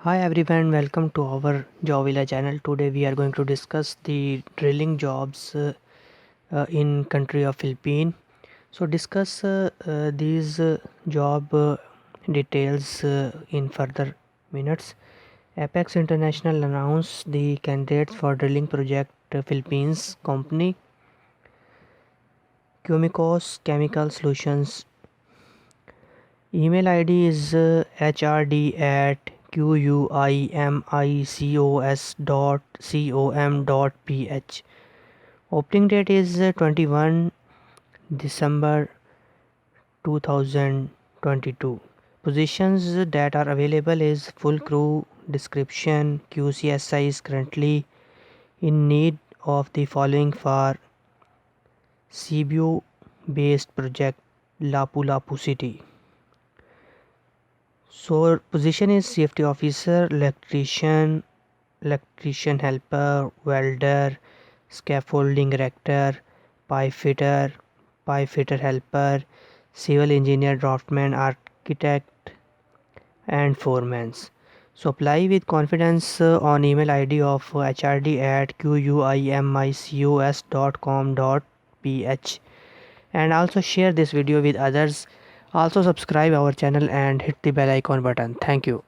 Hi everyone, welcome to our Jovila channel. Today we are going to discuss the drilling jobs in country of Philippines. So discuss these job details in further minutes. Apex International announced the candidates for drilling project Philippines company Quimicos Chemical Solutions. Email ID is hrd at quimicos.com.ph. Opening date is 21 December 2022. Positions that are available is full crew description. QCSI is currently in need of the following for CBO based project Lapu Lapu City. So position is safety officer, electrician helper, welder, scaffolding erector, pipe fitter, helper, civil engineer, draftsman, architect, and foreman. So apply with confidence on email ID of hrd at quimicos.com.ph, and also share this video with others. Also subscribe our channel and hit the bell icon button. Thank you.